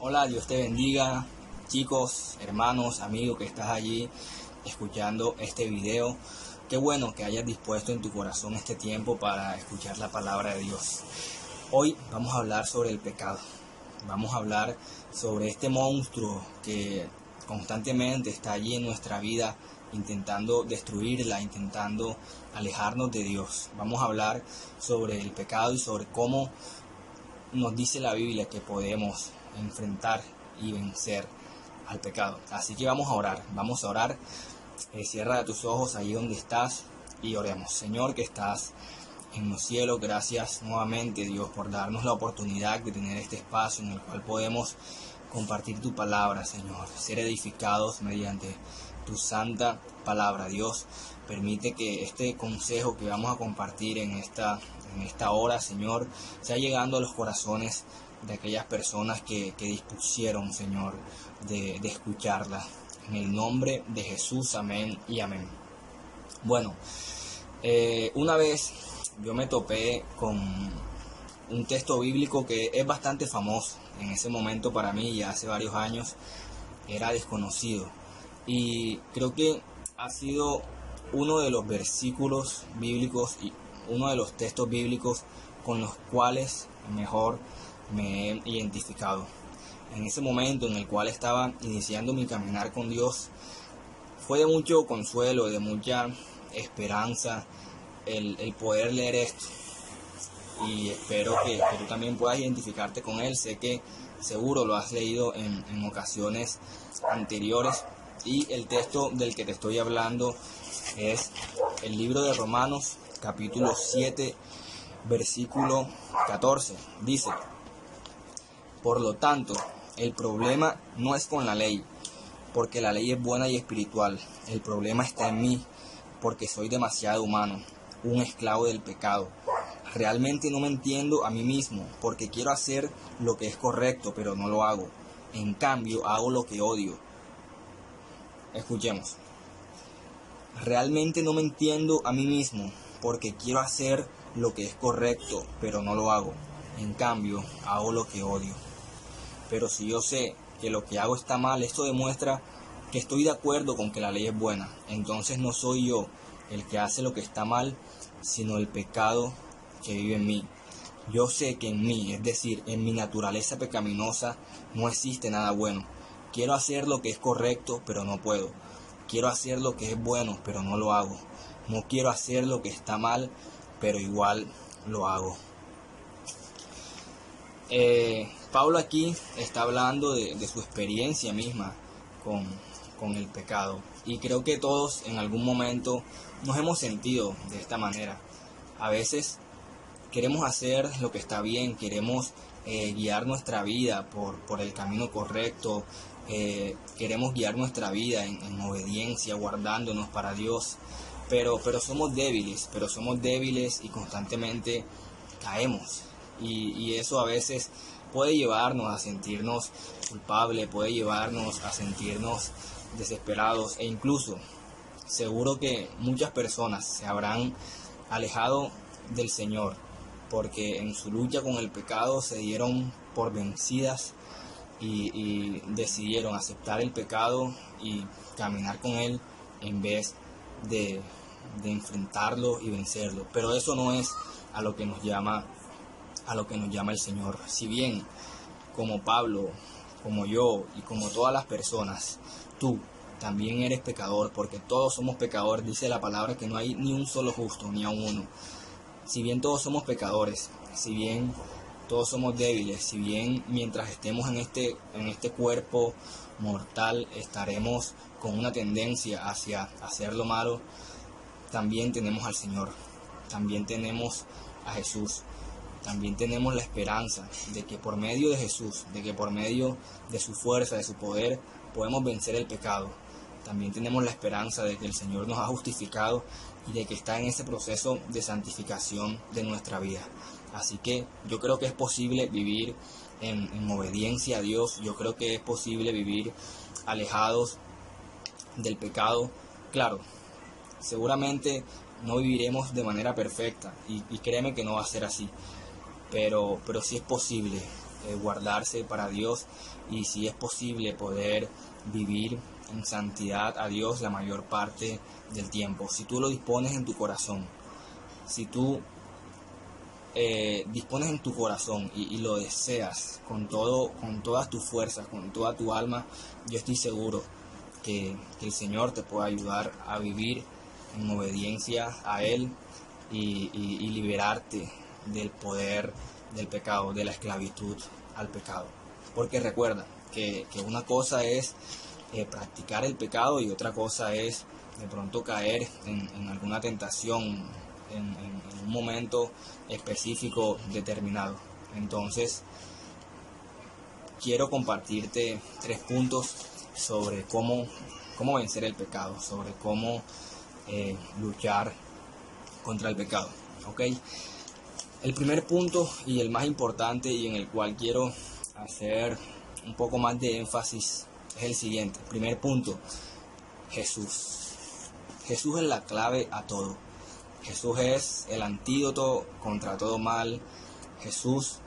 Hola, Dios te bendiga, chicos, hermanos, amigos que estás allí escuchando este video. Qué bueno que hayas dispuesto en tu corazón este tiempo para escuchar la palabra de Dios. Hoy vamos a hablar sobre el pecado. Vamos a hablar sobre este monstruo que constantemente está allí en nuestra vida, intentando destruirla, intentando alejarnos de Dios. Vamos a hablar sobre el pecado y sobre cómo nos dice la Biblia que podemos enfrentar y vencer al pecado. Así que vamos a orar. Cierra tus ojos ahí donde estás y oremos. Señor que estás en los cielos, gracias nuevamente, Dios, por darnos la oportunidad de tener este espacio en el cual podemos compartir tu palabra, Señor, ser edificados mediante tu santa palabra. Dios, permite que este consejo que vamos a compartir en esta hora, Señor, sea llegando a los corazones de aquellas personas que dispusieron, Señor, de escucharla. En el nombre de Jesús, amén y amén. Bueno, una vez yo me topé con un texto bíblico que es bastante famoso. En ese momento para mí, ya hace varios años, era desconocido. Y creo que ha sido uno de los versículos bíblicos y uno de los textos bíblicos con los cuales mejor me he identificado. En ese momento en el cual estaba iniciando mi caminar con Dios, fue de mucho consuelo, de mucha esperanza el poder leer esto. Y espero que tú también puedas identificarte con él. Sé que seguro lo has leído en ocasiones anteriores. Y el texto del que te estoy hablando es el libro de Romanos, capítulo 7, versículo 14. Dice: por lo tanto, el problema no es con la ley, porque la ley es buena y espiritual. El problema está en mí, porque soy demasiado humano, un esclavo del pecado. Realmente no me entiendo a mí mismo, porque quiero hacer lo que es correcto, pero no lo hago. En cambio, hago lo que odio. Escuchemos. Realmente no me entiendo a mí mismo, porque quiero hacer lo que es correcto, pero no lo hago. En cambio, hago lo que odio. Pero si yo sé que lo que hago está mal, esto demuestra que estoy de acuerdo con que la ley es buena. Entonces no soy yo el que hace lo que está mal, sino el pecado que vive en mí. Yo sé que en mí, es decir, en mi naturaleza pecaminosa, no existe nada bueno. Quiero hacer lo que es correcto, pero no puedo. Quiero hacer lo que es bueno, pero no lo hago. No quiero hacer lo que está mal, pero igual lo hago. Pablo aquí está hablando de su experiencia misma con el pecado. Y creo que todos en algún momento nos hemos sentido de esta manera. A veces queremos hacer lo que está bien, queremos guiar nuestra vida por el camino correcto, queremos guiar nuestra vida en obediencia, guardándonos para Dios, pero somos débiles y constantemente caemos. Y eso a veces puede llevarnos a sentirnos culpables, puede llevarnos a sentirnos desesperados e incluso seguro que muchas personas se habrán alejado del Señor porque en su lucha con el pecado se dieron por vencidas y decidieron aceptar el pecado y caminar con él en vez de enfrentarlo y vencerlo. Pero eso no es a lo que nos llama el Señor. Si bien como Pablo, como yo y como todas las personas, tú también eres pecador, porque todos somos pecadores. Dice la palabra que no hay ni un solo justo, ni aun uno. Si bien todos somos pecadores, si bien todos somos débiles, si bien mientras estemos en este cuerpo mortal estaremos con una tendencia hacia hacer lo malo, también tenemos al Señor, también tenemos a Jesús, también tenemos la esperanza de que por medio de Jesús, de que por medio de su fuerza, de su poder, podemos vencer el pecado. También tenemos la esperanza de que el Señor nos ha justificado y de que está en ese proceso de santificación de nuestra vida. Así que yo creo que es posible vivir en obediencia a Dios. Yo creo que es posible vivir alejados del pecado. Claro, seguramente no viviremos de manera perfecta y créeme que no va a ser así. Pero sí es posible guardarse para Dios y si es posible poder vivir en santidad a Dios la mayor parte del tiempo. Si tú lo dispones en tu corazón, si tú dispones en tu corazón y lo deseas con todas tus fuerzas, con toda tu alma, yo estoy seguro que el Señor te puede ayudar a vivir en obediencia a Él y liberarte del poder del pecado, de la esclavitud al pecado. Porque recuerda que una cosa es practicar el pecado y otra cosa es de pronto caer en alguna tentación en un momento específico determinado. Entonces quiero compartirte 3 puntos sobre cómo vencer el pecado, sobre cómo luchar contra el pecado. ¿Ok? El primer punto y el más importante y en el cual quiero hacer un poco más de énfasis es el siguiente. Primer punto, Jesús. Jesús es la clave a todo. Jesús es el antídoto contra todo mal. Jesús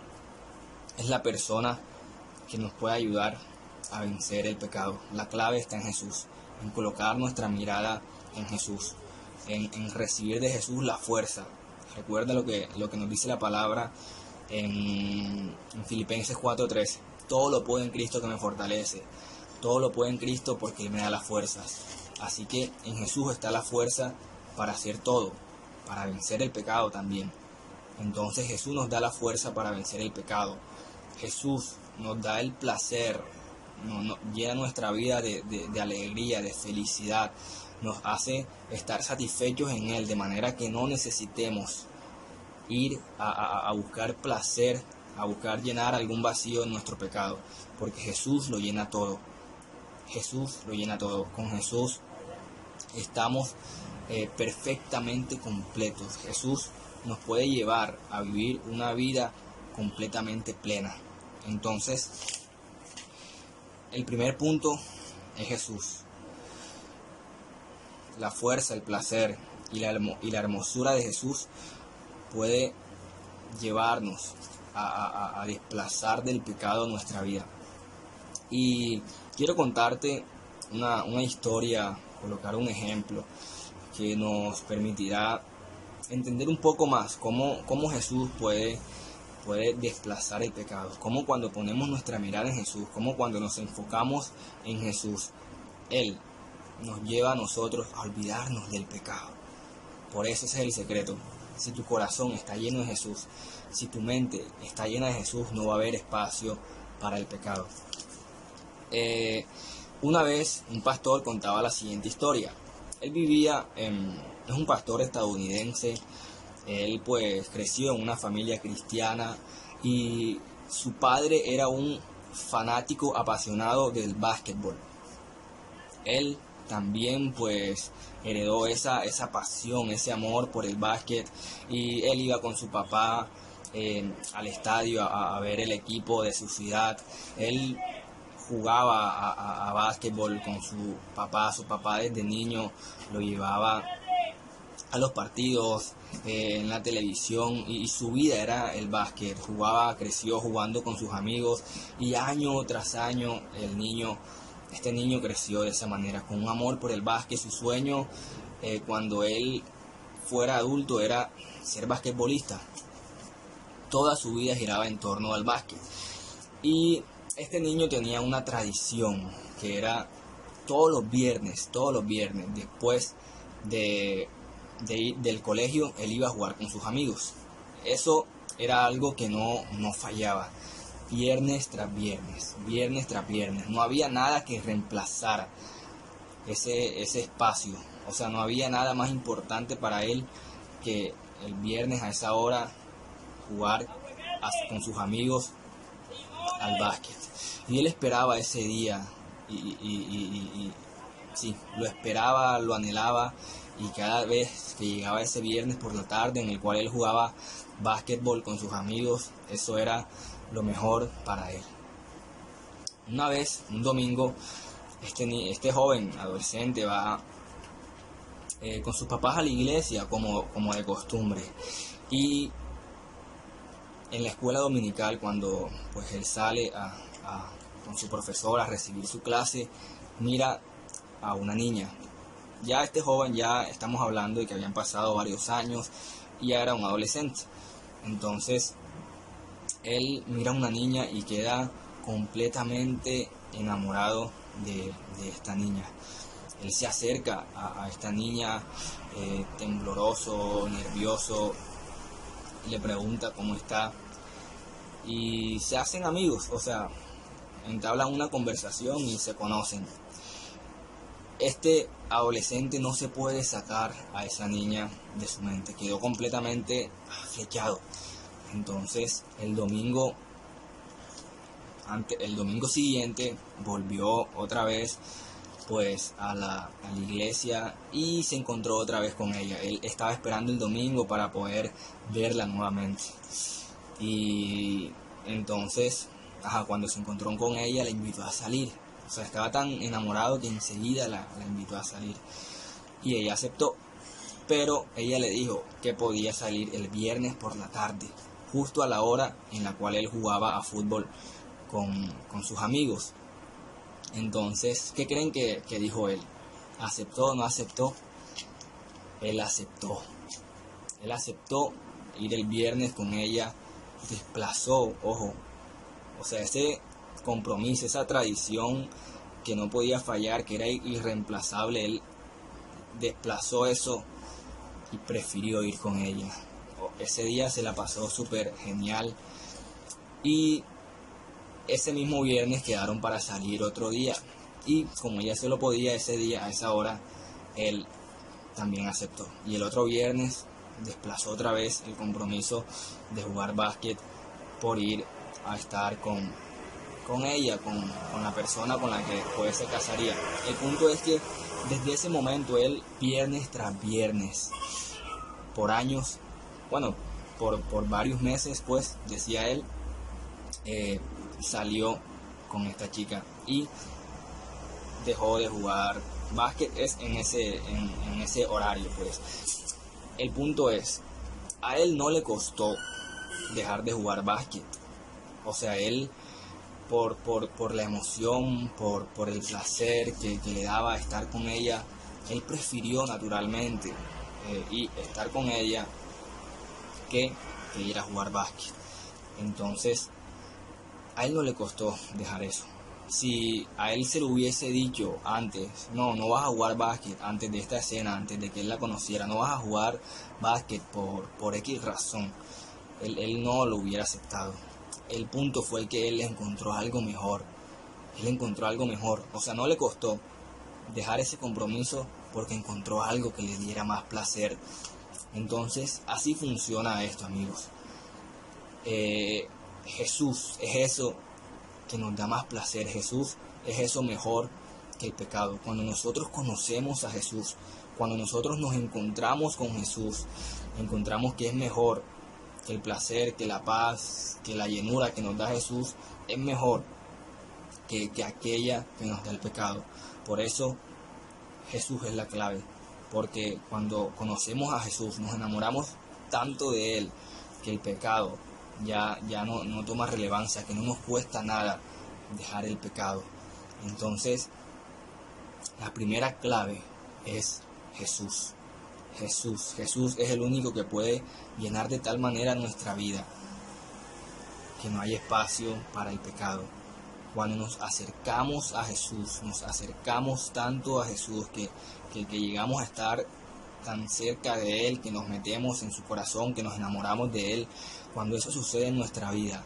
es la persona que nos puede ayudar a vencer el pecado. La clave está en Jesús, en colocar nuestra mirada en Jesús, en recibir de Jesús la fuerza. Recuerda lo que nos dice la palabra en Filipenses 4:13. Todo lo puedo en Cristo que me fortalece. Todo lo puedo en Cristo porque Él me da las fuerzas. Así que en Jesús está la fuerza para hacer todo, para vencer el pecado también. Entonces Jesús nos da la fuerza para vencer el pecado. Jesús nos da el placer, nos llena nuestra vida de alegría, de felicidad. Nos hace estar satisfechos en Él, de manera que no necesitemos ir a buscar placer, a buscar llenar algún vacío en nuestro pecado, porque Jesús lo llena todo. Jesús lo llena todo. Con Jesús estamos perfectamente completos. Jesús nos puede llevar a vivir una vida completamente plena. Entonces, el primer punto es Jesús. La fuerza, el placer y la hermosura de Jesús puede llevarnos a desplazar del pecado nuestra vida. Y quiero contarte una historia, colocar un ejemplo que nos permitirá entender un poco más cómo Jesús puede desplazar el pecado, cómo cuando ponemos nuestra mirada en Jesús, cómo cuando nos enfocamos en Jesús, Él nos lleva a nosotros a olvidarnos del pecado. Por eso ese es el secreto. Si tu corazón está lleno de Jesús, si tu mente está llena de Jesús, no va a haber espacio para el pecado. Una vez un pastor contaba la siguiente historia. Él es un pastor estadounidense. Él pues creció en una familia cristiana y su padre era un fanático apasionado del básquetbol. Él también pues heredó esa pasión, ese amor por el básquet, y él iba con su papá al estadio a ver el equipo de su ciudad. Él jugaba a básquetbol con su papá desde niño lo llevaba a los partidos en la televisión y su vida era el básquet. Creció jugando con sus amigos y año tras año este niño creció de esa manera, con un amor por el básquet. Su sueño cuando él fuera adulto era ser basquetbolista. Toda su vida giraba en torno al básquet. Y este niño tenía una tradición que era todos los viernes, después del colegio, él iba a jugar con sus amigos. Eso era algo que no fallaba. Viernes tras viernes. No había nada que reemplazara ese espacio. O sea, no había nada más importante para él que el viernes a esa hora jugar con sus amigos al básquet. Y él esperaba ese día sí, lo esperaba, lo anhelaba, y cada vez que llegaba ese viernes por la tarde en el cual él jugaba básquetbol con sus amigos, eso era lo mejor para él. Una vez, un domingo, este joven adolescente va con sus papás a la iglesia como de costumbre, y en la escuela dominical, cuando pues él sale con su profesor a recibir su clase, mira a una niña. Ya este joven, ya estamos hablando de que habían pasado varios años y ya era un adolescente. Entonces él mira a una niña y queda completamente enamorado de esta niña. Él se acerca a esta niña tembloroso, nervioso, le pregunta cómo está y se hacen amigos, o sea, entablan una conversación y se conocen. Este adolescente no se puede sacar a esa niña de su mente, quedó completamente flechado. Entonces el domingo siguiente volvió otra vez pues a la iglesia y se encontró otra vez con ella. Él estaba esperando el domingo para poder verla nuevamente. Y entonces, cuando se encontró con ella, la invitó a salir. O sea, estaba tan enamorado que enseguida la invitó a salir. Y ella aceptó. Pero ella le dijo que podía salir el viernes por la tarde, justo a la hora en la cual él jugaba a fútbol con sus amigos. Entonces, ¿qué creen que dijo él? ¿Aceptó o no aceptó? Él aceptó. Él aceptó ir el viernes con ella, desplazó, ojo, o sea, ese compromiso, esa tradición que no podía fallar, que era irreemplazable, él desplazó eso y prefirió ir con ella. Ese día se la pasó súper genial y ese mismo viernes quedaron para salir otro día y como ella se lo podía ese día, a esa hora, él también aceptó. Y el otro viernes desplazó otra vez el compromiso de jugar básquet por ir a estar con ella, con la persona con la que después se casaría. El punto es que desde ese momento él, viernes tras viernes, por años, bueno, por varios meses, pues, decía él, salió con esta chica y dejó de jugar básquet en ese horario, pues. El punto es, a él no le costó dejar de jugar básquet. O sea, él por la emoción, por el placer que le daba estar con ella, él prefirió naturalmente y estar con ella que ir a jugar básquet. Entonces, a él no le costó dejar eso. Si a él se lo hubiese dicho antes, no vas a jugar básquet, antes de esta escena, antes de que él la conociera, no vas a jugar básquet por X razón, él no lo hubiera aceptado. El punto fue que él encontró algo mejor. Él encontró algo mejor. O sea, no le costó dejar ese compromiso porque encontró algo que le diera más placer. Entonces, así funciona esto, amigos. Jesús es eso que nos da más placer. Jesús es eso mejor que el pecado. Cuando nosotros conocemos a Jesús, cuando nosotros nos encontramos con Jesús, encontramos que es mejor que el placer, que la paz, que la llenura que nos da Jesús, es mejor que aquella que nos da el pecado. Por eso Jesús es la clave, porque cuando conocemos a Jesús nos enamoramos tanto de Él que el pecado ya no toma relevancia, que no nos cuesta nada dejar el pecado. Entonces, la primera clave es Jesús. Jesús es el único que puede llenar de tal manera nuestra vida que no hay espacio para el pecado. Cuando nos acercamos a Jesús, nos acercamos tanto a Jesús que llegamos a estar tan cerca de Él, que nos metemos en su corazón, que nos enamoramos de Él. Cuando eso sucede en nuestra vida,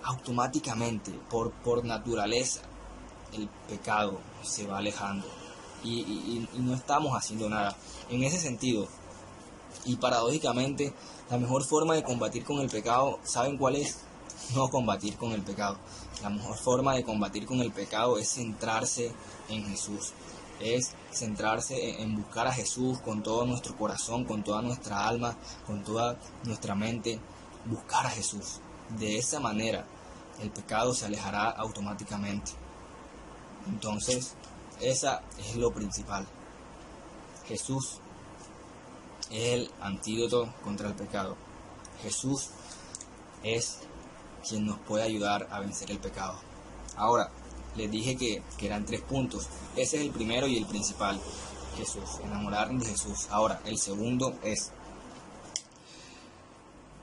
automáticamente, por naturaleza, el pecado se va alejando y no estamos haciendo nada. En ese sentido, y paradójicamente, la mejor forma de combatir con el pecado, ¿saben cuál es? No combatir con el pecado. La mejor forma de combatir con el pecado es centrarse en Jesús. Es centrarse en buscar a Jesús con todo nuestro corazón, con toda nuestra alma, con toda nuestra mente. Buscar a Jesús. De esa manera, el pecado se alejará automáticamente. Entonces, esa es lo principal. Jesús es el antídoto contra el pecado. Jesús es quien nos puede ayudar a vencer el pecado. Ahora, les dije que eran 3 puntos. Ese es el primero y el principal. Jesús, enamorarnos de Jesús. Ahora, el segundo es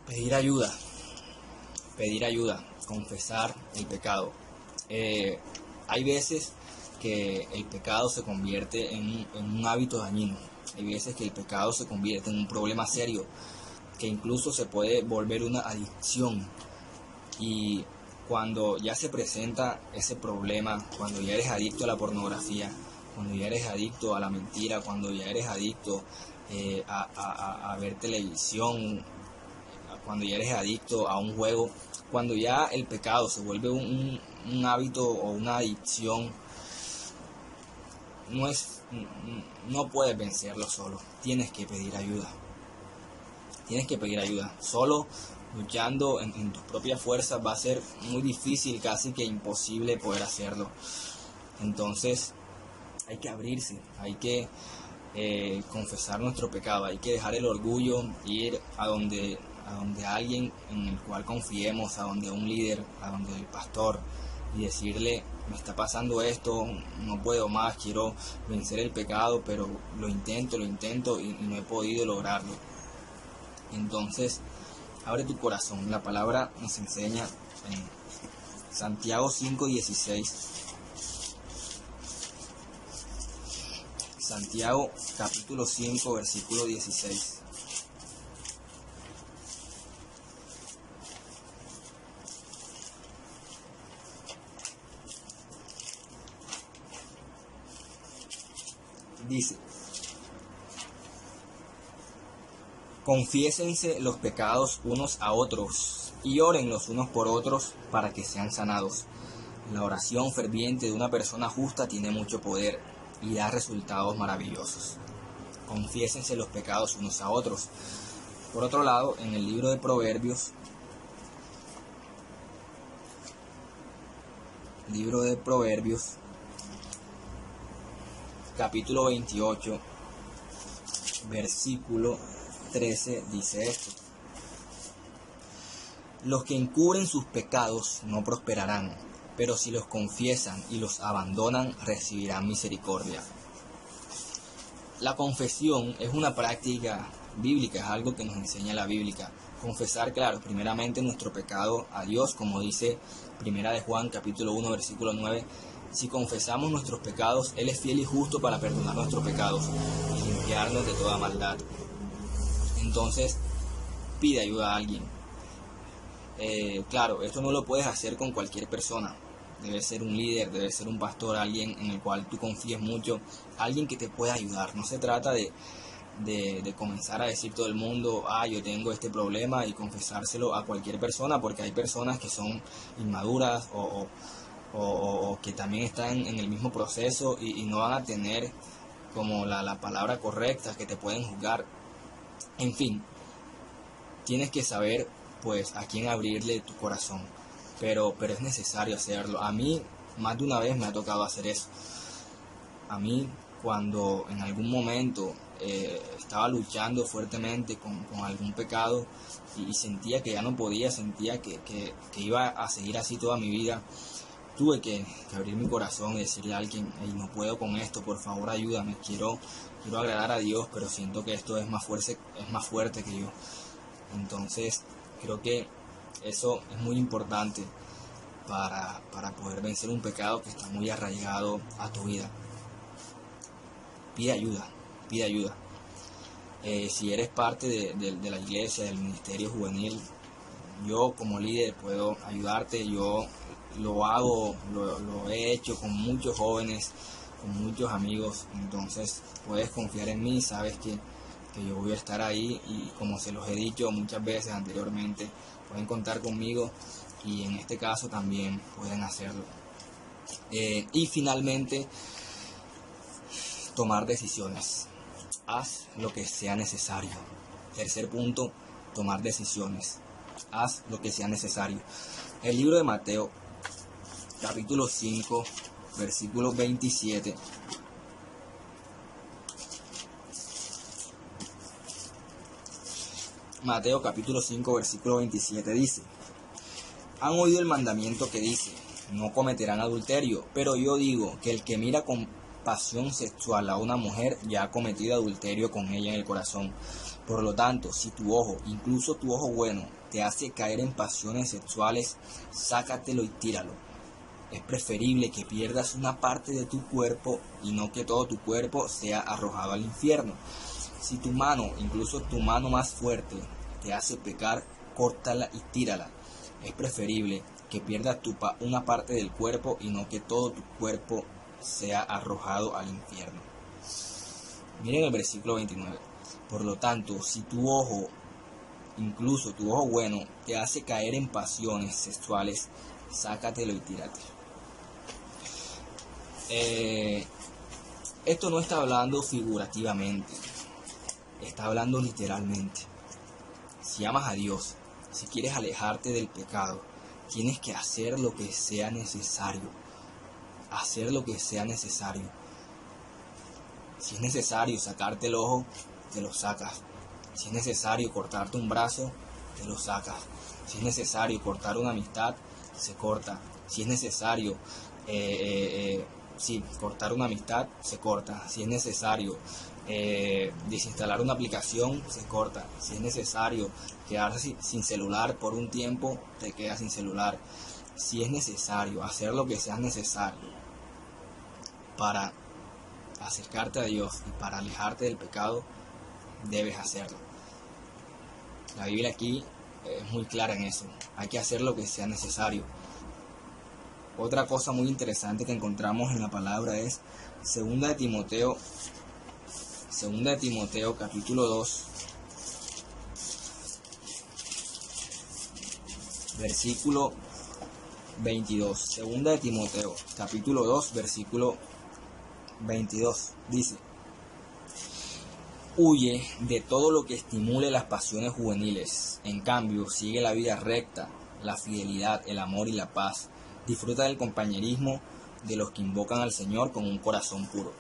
pedir ayuda, confesar el pecado. Hay veces que el pecado se convierte en un hábito dañino. Hay veces que el pecado se convierte en un problema serio, que incluso se puede volver una adicción. Y cuando ya se presenta ese problema, cuando ya eres adicto a la pornografía, cuando ya eres adicto a la mentira, cuando ya eres adicto a ver televisión, cuando ya eres adicto a un juego, cuando ya el pecado se vuelve un hábito o una adicción, no puedes vencerlo solo, tienes que pedir ayuda. Solo luchando en tus propias fuerzas va a ser muy difícil, casi que imposible poder hacerlo. Entonces hay que abrirse, hay que confesar nuestro pecado, hay que dejar el orgullo, ir a donde alguien en el cual confiemos, a donde un líder, a donde el pastor, y decirle: me está pasando esto, no puedo más, quiero vencer el pecado, pero lo intento y no he podido lograrlo. Entonces, abre tu corazón. La palabra nos enseña en Santiago 5:16. Santiago capítulo 5, versículo 16. Dice: confiésense los pecados unos a otros y oren los unos por otros para que sean sanados. La oración ferviente de una persona justa tiene mucho poder y da resultados maravillosos. Confiésense los pecados unos a otros. Por otro lado, en el libro de Proverbios, capítulo 28, versículo 13, dice esto: los que encubren sus pecados no prosperarán, pero si los confiesan y los abandonan, recibirán misericordia. La confesión es una práctica bíblica, es algo que nos enseña la Biblia. Confesar, claro, primeramente nuestro pecado a Dios, como dice Primera de Juan, capítulo 1, versículo 9. Si confesamos nuestros pecados, Él es fiel y justo para perdonar nuestros pecados y limpiarnos de toda maldad. Entonces, pide ayuda a alguien. Claro, esto no lo puedes hacer con cualquier persona. Debe ser un líder, debe ser un pastor, alguien en el cual tú confíes mucho, alguien que te pueda ayudar. No se trata de comenzar a decir todo el mundo: yo tengo este problema, y confesárselo a cualquier persona, porque hay personas que son inmaduras o que también están en el mismo proceso y no van a tener como la palabra correcta, que te pueden juzgar. En fin, tienes que saber pues a quién abrirle tu corazón, pero es necesario hacerlo. A mí más de una vez me ha tocado hacer eso. A mí, cuando en algún momento estaba luchando fuertemente con algún pecado y sentía que ya no podía, sentía que iba a seguir así toda mi vida, tuve que abrir mi corazón y decirle a alguien: hey, no puedo con esto, por favor ayúdame, quiero agradar a Dios, pero siento que esto es más fuerte que yo. Entonces creo que eso es muy importante para poder vencer un pecado que está muy arraigado a tu vida. Pide ayuda. Si eres parte de la iglesia, del ministerio juvenil, yo como líder puedo ayudarte. Yo lo hago, lo he hecho con muchos jóvenes, con muchos amigos. Entonces puedes confiar en mí, sabes que yo voy a estar ahí, y como se los he dicho muchas veces anteriormente, pueden contar conmigo, y en este caso también pueden hacerlo. Y finalmente, tomar decisiones. Haz lo que sea necesario. Tercer punto, tomar decisiones. Haz lo que sea necesario. El libro de Mateo, capítulo 5, versículo 27. Mateo capítulo 5, versículo 27 dice: Han oído el mandamiento que dice, no cometerán adulterio, pero yo digo que el que mira con pasión sexual a una mujer ya ha cometido adulterio con ella en el corazón. Por lo tanto, si tu ojo, incluso tu ojo bueno, te hace caer en pasiones sexuales, sácatelo y tíralo. Es preferible que pierdas una parte de tu cuerpo y no que todo tu cuerpo sea arrojado al infierno. Si tu mano, incluso tu mano más fuerte, te hace pecar, córtala y tírala. Es preferible que pierdas una parte del cuerpo y no que todo tu cuerpo sea arrojado al infierno. Miren el versículo 29. Por lo tanto, si tu ojo, incluso tu ojo bueno, te hace caer en pasiones sexuales, sácatelo y tírate. Esto no está hablando figurativamente, está hablando literalmente. Si amas a Dios, si quieres alejarte del pecado, tienes que hacer lo que sea necesario. Hacer lo que sea necesario. Si es necesario sacarte el ojo, te lo sacas. Si es necesario cortarte un brazo, te lo sacas. Si es necesario cortar una amistad, se corta. Si es necesario cortar una amistad, se corta. Si es necesario desinstalar una aplicación, se corta. Si es necesario quedarse sin celular por un tiempo, te quedas sin celular. Si es necesario hacer lo que sea necesario para acercarte a Dios y para alejarte del pecado, debes hacerlo. La Biblia aquí es muy clara en eso. Hay que hacer lo que sea necesario. Otra cosa muy interesante que encontramos en la palabra es 2 de Timoteo capítulo 2, versículo 22. 2 de Timoteo capítulo 2, versículo 22. Dice: huye de todo lo que estimule las pasiones juveniles. En cambio, sigue la vida recta, la fidelidad, el amor y la paz. Disfruta del compañerismo de los que invocan al Señor con un corazón puro.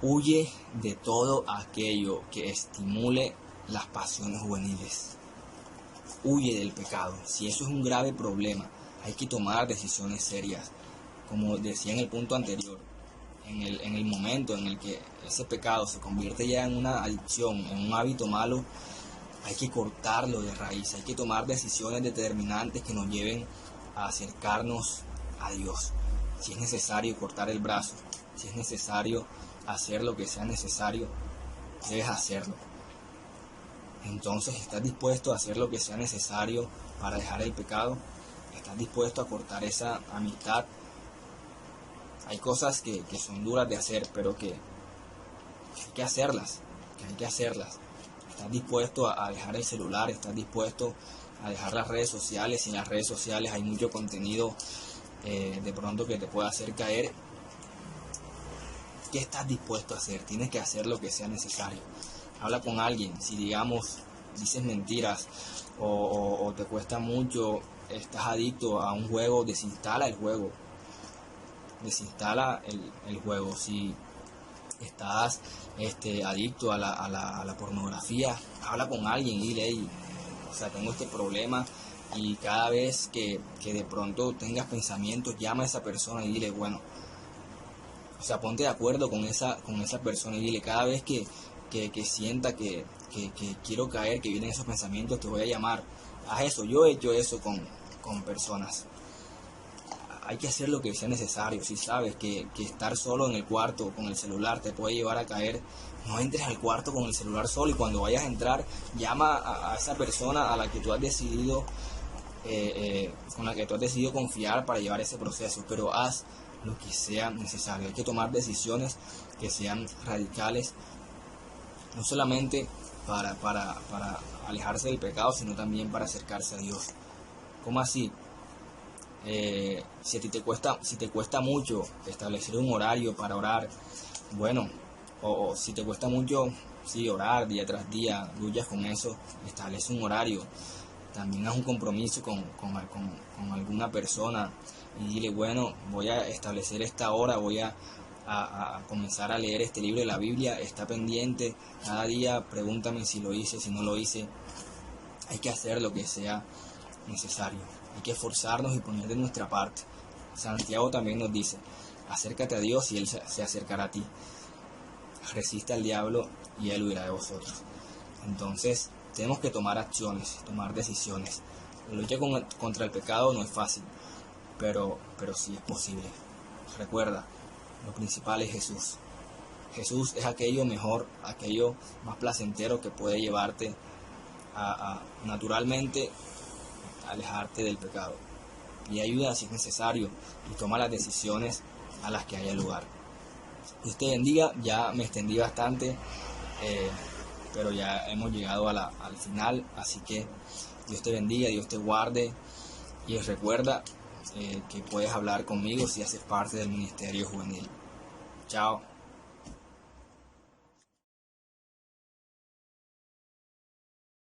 Huye de todo aquello que estimule las pasiones juveniles. Huye del pecado. Si eso es un grave problema, hay que tomar decisiones serias. Como decía en el punto anterior, en el momento en el que ese pecado se convierte ya en una adicción, en un hábito malo, hay que cortarlo de raíz. Hay que tomar decisiones determinantes que nos lleven a acercarnos a Dios. Si es necesario cortar el brazo, si es necesario hacer lo que sea necesario, debes hacerlo. Entonces, ¿estás dispuesto a hacer lo que sea necesario para dejar el pecado? ¿Estás dispuesto a cortar esa amistad? Hay cosas que son duras de hacer, pero que hay que hacerlas. ¿Estás dispuesto a dejar el celular? ¿Estás dispuesto a dejar las redes sociales? Si en las redes sociales hay mucho contenido de pronto que te puede hacer caer, ¿qué estás dispuesto a hacer? Tienes que hacer lo que sea necesario. Habla con alguien. Si digamos dices mentiras o te cuesta mucho, estás adicto a un juego, desinstala el juego. Desinstala el juego. Si estás adicto a la pornografía, habla con alguien y dile: hey, tengo este problema, y cada vez que de pronto tengas pensamientos, llama a esa persona y dile, bueno, ponte de acuerdo con esa persona y dile: cada vez que sienta que quiero caer, que vienen esos pensamientos, te voy a llamar. Haz eso. Yo he hecho eso con personas. Hay que hacer lo que sea necesario. Si sabes que estar solo en el cuarto con el celular te puede llevar a caer, no entres al cuarto con el celular solo, y cuando vayas a entrar, llama a esa persona a la que tú has decidido con la que tú has decidido confiar para llevar ese proceso, pero haz lo que sea necesario. Hay que tomar decisiones que sean radicales, no solamente para alejarse del pecado, sino también para acercarse a Dios. ¿Cómo así? Si te cuesta mucho establecer un horario para orar, bueno, o si te cuesta mucho orar día tras día, luchas con eso, establece un horario. También haz un compromiso con alguna persona y dile: bueno, voy a establecer esta hora, voy a comenzar a leer este libro de la Biblia, está pendiente, cada día pregúntame si lo hice, si no lo hice. Hay que hacer lo que sea necesario. Hay que esforzarnos y poner de nuestra parte. Santiago también nos dice, acércate a Dios y Él se acercará a ti. Resiste al diablo y Él huirá de vosotros. Entonces, tenemos que tomar acciones, tomar decisiones. La lucha contra el pecado no es fácil, pero sí es posible. Recuerda, lo principal es Jesús. Jesús es aquello mejor, aquello más placentero que puede llevarte a naturalmente alejarte del pecado. Y ayuda si es necesario y toma las decisiones a las que haya lugar. Dios te bendiga. Ya me extendí bastante, pero ya hemos llegado al final, así que Dios te bendiga, Dios te guarde y recuerda que puedes hablar conmigo si haces parte del ministerio juvenil. Chao.